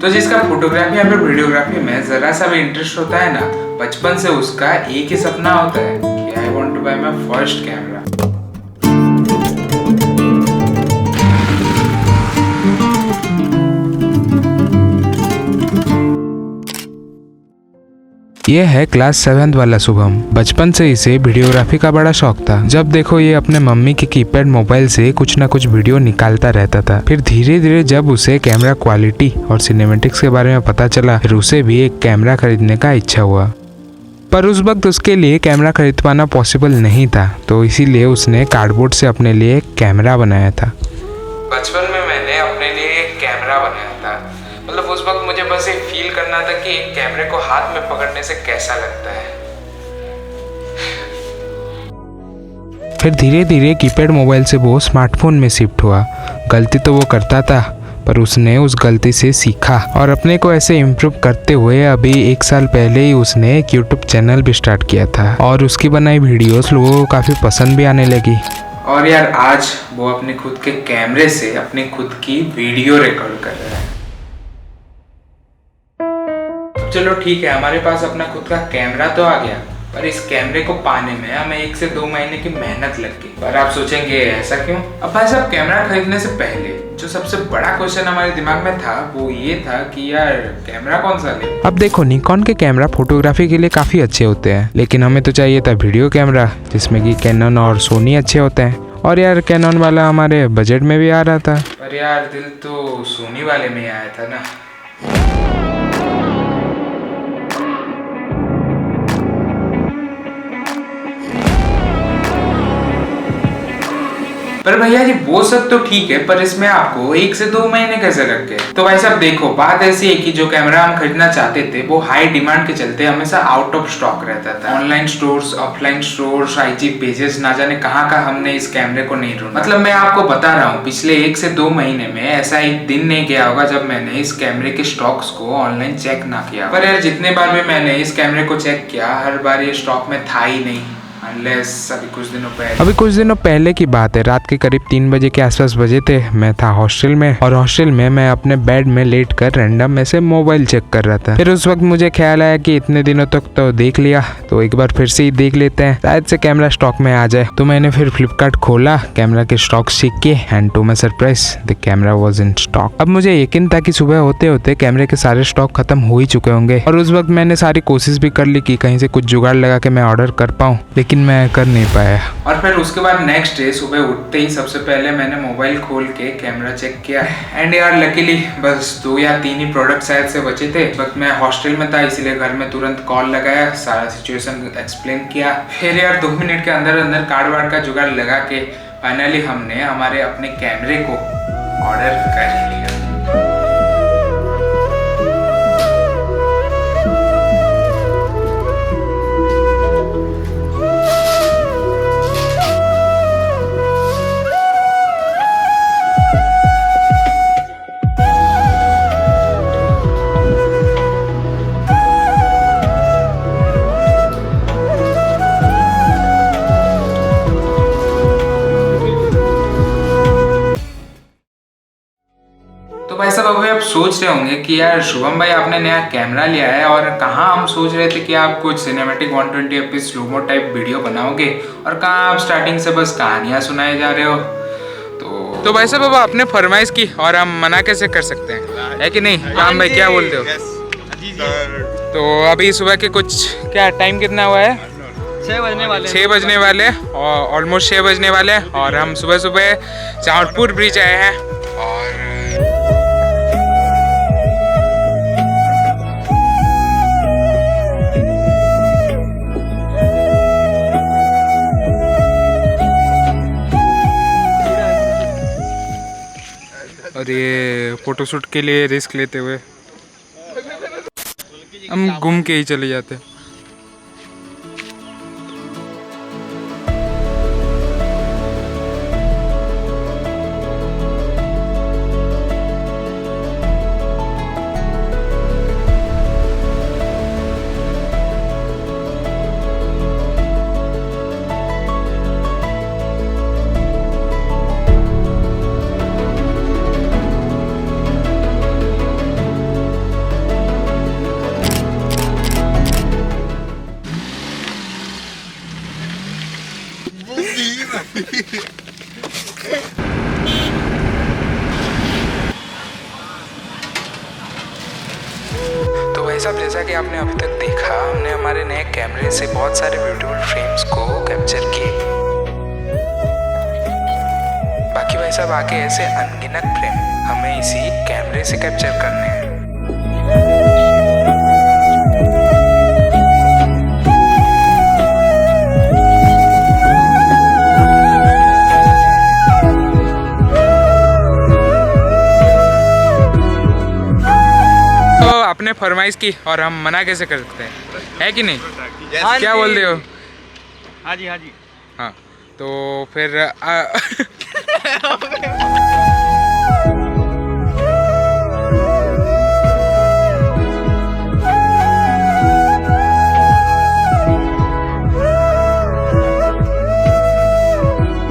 तो जिसका फोटोग्राफी या फिर वीडियोग्राफी में जरा सा भी इंटरेस्ट होता है ना, बचपन से उसका एक ही सपना होता है कि I want to buy my first camera. ये है क्लास 7 वाला शुभम। बचपन से इसे वीडियोग्राफी का बड़ा शौक था। जब देखो ये अपने मम्मी के कीपैड मोबाइल से कुछ ना कुछ वीडियो निकालता रहता था। फिर धीरे धीरे जब उसे कैमरा क्वालिटी और सिनेमेटिक्स के बारे में पता चला, फिर उसे भी एक कैमरा खरीदने का इच्छा हुआ। पर उस वक्त उसके लिए कैमरा खरीद पाना पॉसिबल नहीं था, तो इसीलिए उसने कार्डबोर्ड से अपने लिए एक कैमरा बनाया था। बचपन में मैंने अपने लिए एक कैमरा बनाया था। मतलब उस वक्त मुझे बस एक फील करना था कि एक कैमरे को हाथ में पकड़ने से कैसा लगता है। फिर धीरे धीरे कीपैड मोबाइल से वो स्मार्टफोन में शिफ्ट हुआ। गलती तो वो करता था, पर उसने उस गलती से सीखा और अपने को ऐसे इम्प्रूव करते हुए अभी 1 साल पहले ही उसने एक यूट्यूब चैनल भी स्टार्ट किया था और उसकी बनाई वीडियोस लोगों को काफ़ी पसंद भी आने लगी। और यार आज वो अपने खुद के कैमरे से अपनी खुद की वीडियो रिकॉर्ड कर रहा है। चलो ठीक है, हमारे पास अपना खुद का कैमरा तो आ गया, पर इस कैमरे को पाने में हमें 1 से 2 महीने की मेहनत लग गई। पर आप सोचेंगे ऐसा क्यों? अब भाई साहब, कैमरा खरीदने से पहले जो सबसे बड़ा क्वेश्चन हमारे दिमाग में था वो ये था कि यार कैमरा कौन सा ले। अब देखो, निकॉन के कैमरा फोटोग्राफी के लिए काफ़ी अच्छे होते हैं, लेकिन हमें तो चाहिए था वीडियो कैमरा जिसमें कि कैनन और सोनी अच्छे होते हैं। और यार कैनन वाला हमारे बजट में भी आ रहा था। पर यार दिल तो सोनी वाले में आया था ना। पर भैया जी वो सब तो ठीक है, पर इसमें आपको 1 से 2 महीने कैसे लग गए? तो भाई साहब देखो, बात ऐसी है कि जो कैमरा हम खरीदना चाहते थे वो हाई डिमांड के चलते हमेशा आउट ऑफ स्टॉक रहता था। Online stores, offline stores, IG pages, ना जाने कहाँ का हमने इस कैमरे को नहीं ढूंढा। मतलब मैं आपको बता रहा हूँ, पिछले 1 से 2 महीने में ऐसा एक दिन नहीं गया होगा जब मैंने इस कैमरे के स्टॉक्स को ऑनलाइन चेक ना किया। पर यार जितने बार भी मैंने इस कैमरे को चेक किया, हर बार ये स्टॉक में था ही नहीं। अभी कुछ दिनों पहले की बात है। रात के करीब 3 बजे के आसपास बजे थे। मैं था हॉस्टल में और हॉस्टल में मैं अपने बेड में लेट कर रैंडम में से मोबाइल चेक कर रहा था। फिर उस वक्त मुझे ख्याल आया कि इतने दिनों तक तो देख लिया, तो एक बार फिर से ही देख लेते हैं, शायद से कैमरा स्टॉक में आ जाए। तो मैंने फिर फ्लिपकार्ट खोला, कैमरा के स्टॉक चेक किए, and to my surprise the camera was in stock. अब मुझे यकीन था कि सुबह होते होते कैमरे के सारे स्टॉक खत्म हो ही चुके होंगे और उस वक्त मैंने सारी कोशिश भी कर ली कि कहीं से कुछ जुगाड़ लगा के मैं ऑर्डर कर पाऊँ, लेकिन मैं कर नहीं पाया। और फिर उसके बाद नेक्स्ट डे सुबह उठते ही सबसे पहले मैंने मोबाइल खोल के कैमरा चेक किया, एंड यार लकीली बस 2 या 3 ही प्रोडक्ट शायद से बचे थे। इस वक्त मैं हॉस्टल में था, इसलिए घर में तुरंत कॉल लगाया, सारा सिचुएशन एक्सप्लेन किया। फिर यार 2 मिनट के अंदर अंदर कार्ड वार्ड का जुगाड़ लगा के फाइनली हमने हमारे अपने कैमरे को ऑर्डर कर लिया। तो भाई साहब अभी आप सोच रहे होंगे कि यार शुभम भाई आपने नया कैमरा लिया है और कहाँ हम सोच रहे थे कि आप कुछ cinematic 120 fps slomo type video बनाओगे और कहाँ आप स्टार्टिंग से बस कहानियाँ सुनाए जा रहे हो। तो भाई साहब अब आपने फरमाइश की और हम मना कैसे कर सकते हैं, है कि नहीं? राम भाई क्या बोलते हो? तो अभी सुबह के कुछ क्या टाइम कितना हुआ है? 6 बजने वाले और ऑलमोस्ट 6 बजने वाले और हम सुबह सुबह चाँदपुर ब्रिज आए हैं। और ये फोटोशूट के लिए रिस्क लेते हुए हम घूम के ही चले जाते हैं। भाई साहब जैसा कि आपने अभी तक देखा, हमने हमारे नए कैमरे से बहुत सारे ब्यूटीफुल फ्रेम्स को कैप्चर किए। बाकी भाई साहब आगे ऐसे अनगिनत फ्रेम हमें इसी कैमरे से कैप्चर करने हैं। आपने फरमाइश की और हम मना कैसे कर सकते हैं, है कि नहीं? हाँ क्या जी। बोलते हो? हाँ जी हाँ जी। हाँ तो फिर